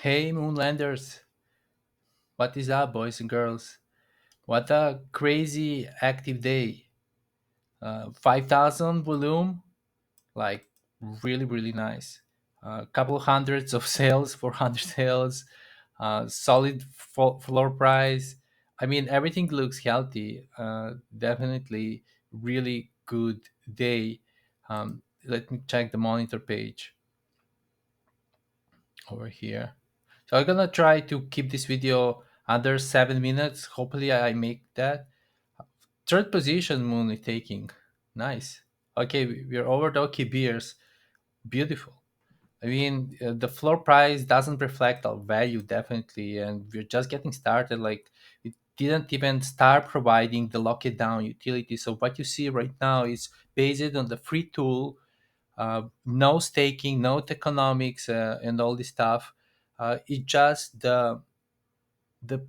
Hey, Moonlanders! What is up, boys and girls? What a crazy active day! 5,000 volume, like really, really nice. A couple hundreds of sales, 400 sales, solid floor price. I mean, everything looks healthy. Definitely, really good day. Let me check the monitor page over here. So I'm gonna try to keep this video under 7 minutes. Hopefully, I make that. Third position, Moon is taking. Nice. Okay, we're over the OK beers. Beautiful. I mean, the floor price doesn't reflect our value definitely, and we're just getting started. Like, we didn't even start providing the lock it down utility. So what you see right now is based on the free tool, no staking, no tokenomics, and all this stuff. It's just the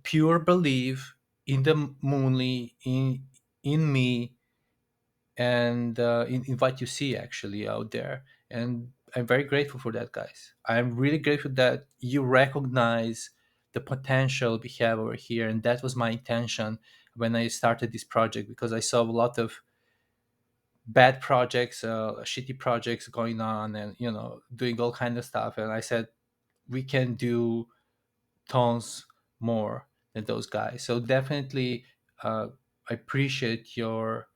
pure belief in the Moonly, in me, and in what you see actually out there. And I'm very grateful for that, guys. I'm really grateful that you recognize the potential we have over here, and that was my intention when I started this project, because I saw a lot of bad projects, shitty projects going on, and doing all kind of stuff. And I said we can do tons more than those guys. So definitely, I appreciate your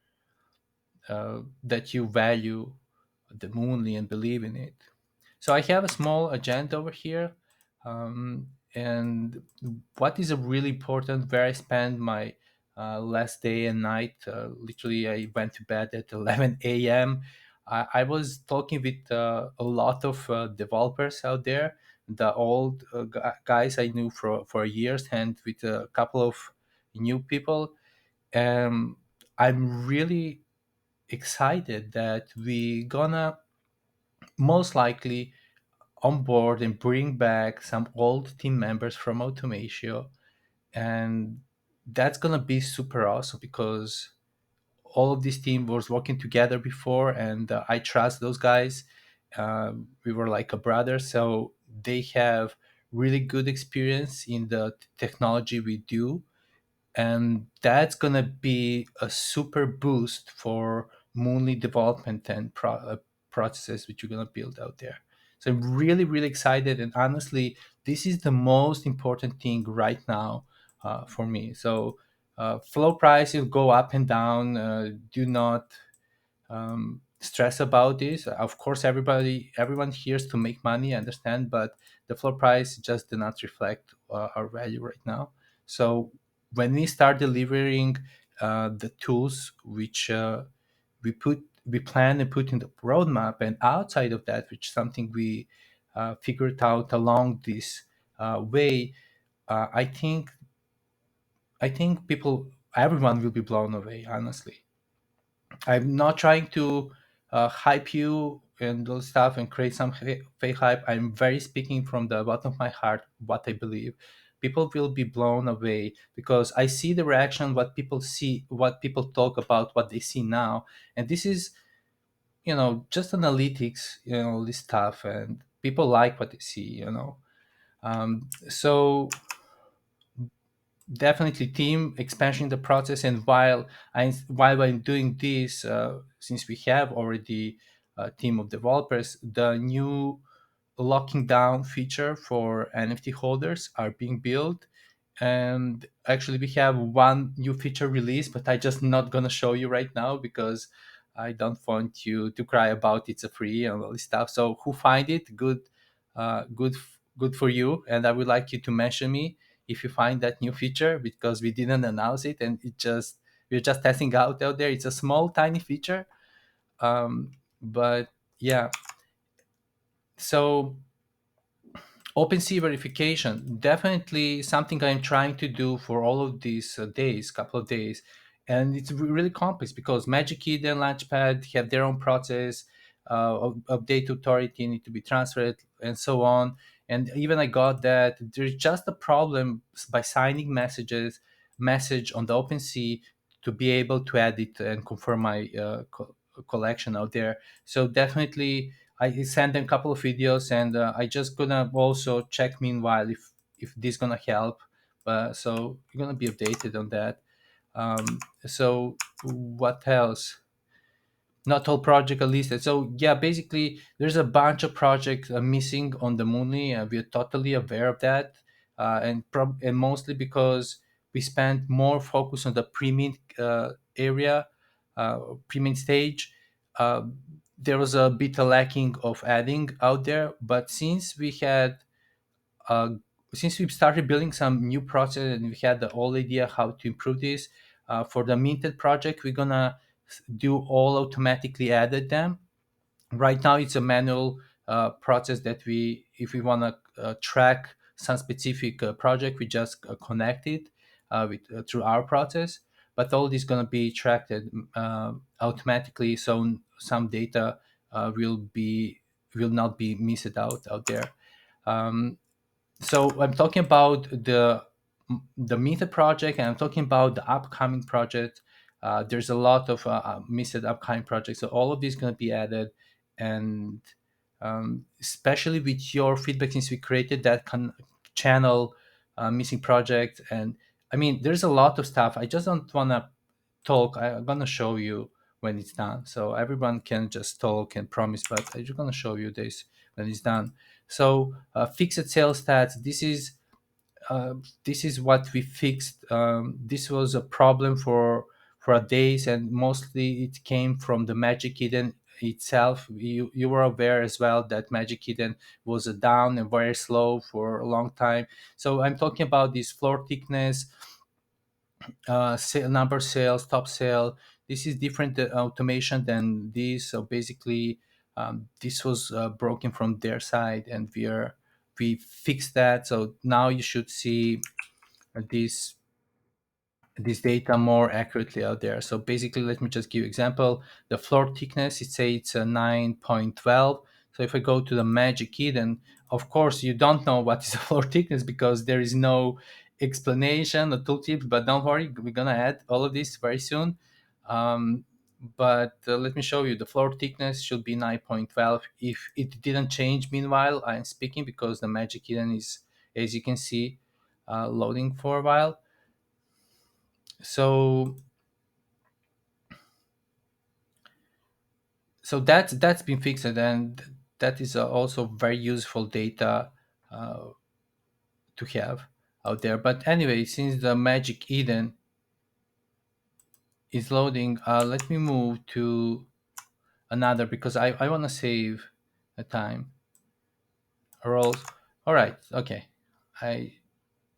that you value the Moonly and believe in it. So I have a small agenda over here, and what is a really important where I spend my last day and night. Literally, I went to bed at 11 a.m. I was talking with a lot of developers out there, the old guys I knew for years, and with a couple of new people. Um, I'm really excited that we gonna most likely onboard and bring back some old team members from Automatio, and that's gonna be super awesome because all of this team was working together before, and I trust those guys. We were like a brother, so they have really good experience in the technology we do, and that's gonna be a super boost for Moonly development and processes which you're gonna build out there. So I'm really, really excited, and honestly, this is the most important thing right now for me. So flow price will go up and down. Do not stress about this. Of course, everyone here is to make money, I understand, but the floor price just do not reflect our value right now. So when we start delivering the tools which we plan and put in the roadmap, and outside of that, which is something we figured out along this way, I think people, everyone will be blown away. Honestly, I'm not trying to hype you and those stuff and create some fake hype. I'm very speaking from the bottom of my heart what I believe. People will be blown away because I see the reaction, what people see, what people talk about, what they see now, and this is just analytics, this stuff, and people like what they see. So definitely team expansion in the process. And while I'm doing this, since we have already a team of developers, the new locking down feature for NFT holders are being built. And actually we have one new feature release, but I just not gonna show you right now because I don't want you to cry about it's a free and all this stuff. So who find it good, good for you. And I would like you to mention me if you find that new feature, because we didn't announce it, and we're just testing out there. It's a small tiny feature, but yeah. So OpenSea verification, definitely something I'm trying to do for all of these days, couple of days, and it's really complex because Magic Key and Launchpad have their own process. Update authority need to be transferred, and so on. And even I got that there's just a problem by signing message on the OpenSea to be able to edit and confirm my collection out there. So definitely. I sent them a couple of videos, and I just gonna also check meanwhile if this gonna help. So you're gonna be updated on that. So what else? Not all project are listed. So yeah, basically there's a bunch of projects missing on the Moonly. We're totally aware of that, and mostly because we spent more focus on the pre-mint area, pre-mint stage. Uh, there was a bit of lacking of adding out there, but uh, since we started building some new process and we had the whole idea how to improve this, for the minted project, we're gonna do all automatically added them. Right now it's a manual process that if we want to track some specific project, we just connect it through our process. But all this going to be tracked automatically, so some data will not be missed out there. um, so I'm talking about the Meta project, and I'm talking about the upcoming project. There's a lot of missed upcoming projects, so all of these going to be added, and especially with your feedback, since we created that channel, missing project. And I mean, there's a lot of stuff. I just don't want to talk. I'm gonna show you when it's done, so everyone can just talk and promise, but I'm just gonna show you this when it's done. So fixed sales stats. Uh, this is what we fixed. This was a problem for a days, and mostly it came from the Magic Eden itself. You were aware as well that Magic Eden was down and very slow for a long time. So I'm talking about this floor thickness, number sales, top sale. This is different automation than this. So basically, this was broken from their side, and we fixed that. So now you should see this this data more accurately out there. So basically, let me just give you example. The floor thickness, it say it's a 9.12. So if I go to the Magic Key, then of course you don't know what is the floor thickness because there is no explanation or tooltip. But don't worry, we're gonna add all of this very soon. Um, but let me show you. The floor thickness should be 9.12. If it didn't change, meanwhile, I'm speaking because the Magic Keyden is, as you can see, loading for a while. So that's been fixed, and that is also very useful data uh, to have out there. But anyway, since the Magic Eden is loading, let me move to another because I want to save the time. Rolls. All right. Okay. I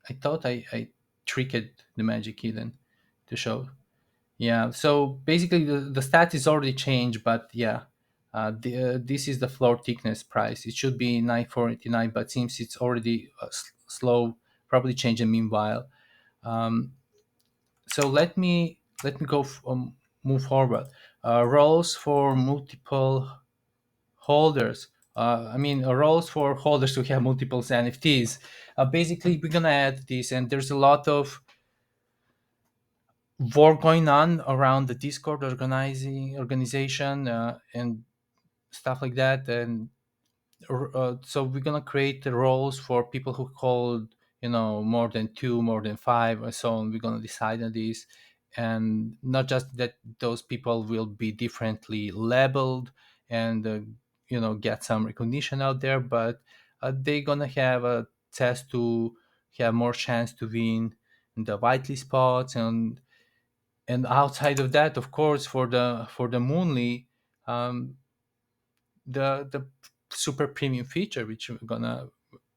I thought I tricked the Magic Eden to show. Yeah, so basically the stat is already changed, but yeah, this is the floor thickness price. It should be 9,489, but since it's already slow, probably changing meanwhile. Um, so let me move forward. Roles for multiple holders. I mean, roles for holders who have multiple NFTs. Basically, we're gonna add this, and there's a lot of work going on around the Discord organization and stuff like that. And so we're gonna create the roles for people who called, more than two, more than five, and so on. We're gonna decide on this, and not just that those people will be differently labeled and get some recognition out there, but they're gonna have a test to have more chance to win in the whitelist spots. And outside of that, of course, for the Moonly, um, the super premium feature which we're gonna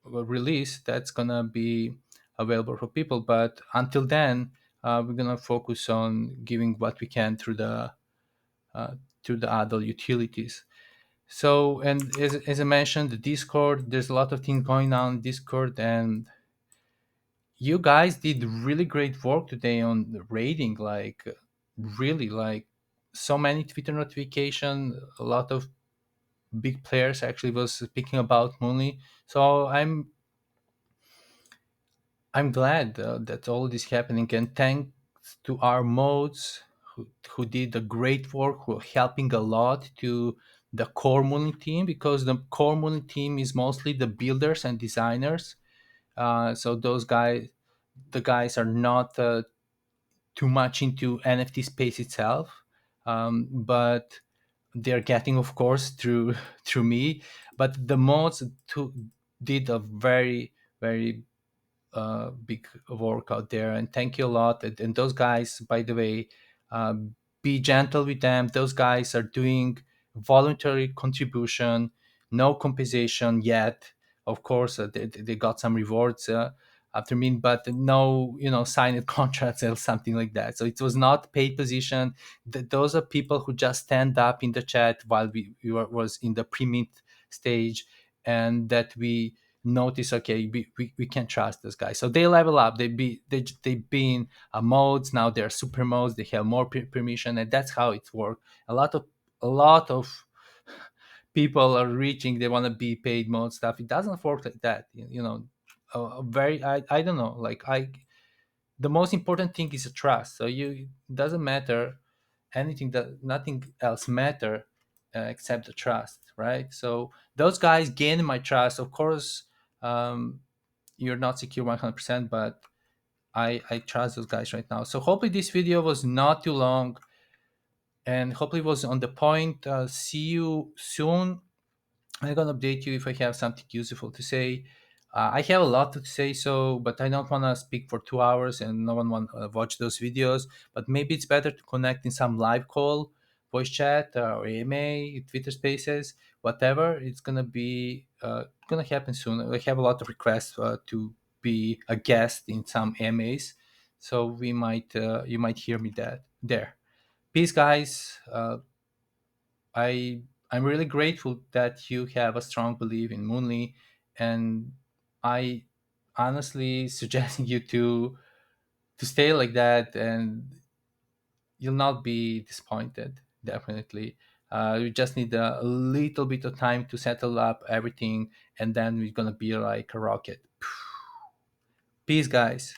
release, that's gonna be available for people. But until then, we're gonna focus on giving what we can uh, through the other utilities. So, and as I mentioned, the Discord, there's a lot of things going on in Discord, and you guys did really great work today on the rating. Like, really, like, so many Twitter notification, a lot of big players actually was speaking about Mooney. So I'm glad that all this happening, and thanks to our modes who did a great work, who are helping a lot to the core Moonly team, because the core Moonly team is mostly the builders and designers. So those guys, the guys are not too much into NFT space itself, but they're getting, of course, through through me. But the mods did a very, very big work out there, and thank you a lot. And those guys, by the way, uh, be gentle with them. Those guys are doing voluntary contribution, no compensation yet. Of course, they got some rewards after me, but no, signed contracts or something like that. So it was not paid position. Those are people who just stand up in the chat while was in the pre-mint stage, and that we notice, okay, we can trust this guy. So they level up. They've been modes, now they're super modes. They have more permission, and that's how it works. A lot of people are reaching, they want to be paid mode stuff. It doesn't work like that, very, I don't know, like, I the most important thing is a trust. So you, it doesn't matter anything, that nothing else matter except the trust, right? So those guys gain my trust, of course. You're not secure 100%, but I trust those guys right now. So hopefully this video was not too long, and hopefully it was on the point. See you soon. I'm gonna update you if I have something useful to say. I have a lot to say, so, but I don't want to speak for 2 hours, and no one want to watch those videos. But maybe it's better to connect in some live call, voice chat, or AMA, Twitter Spaces, whatever. It's gonna happen soon. I have a lot of requests to be a guest in some AMAs, so we might you might hear me that there. Peace, guys. I'm really grateful that you have a strong belief in Moonly, and I honestly suggesting you to stay like that, and you'll not be disappointed. Definitely, you just need a little bit of time to settle up everything, and then we're gonna be like a rocket. Peace, guys.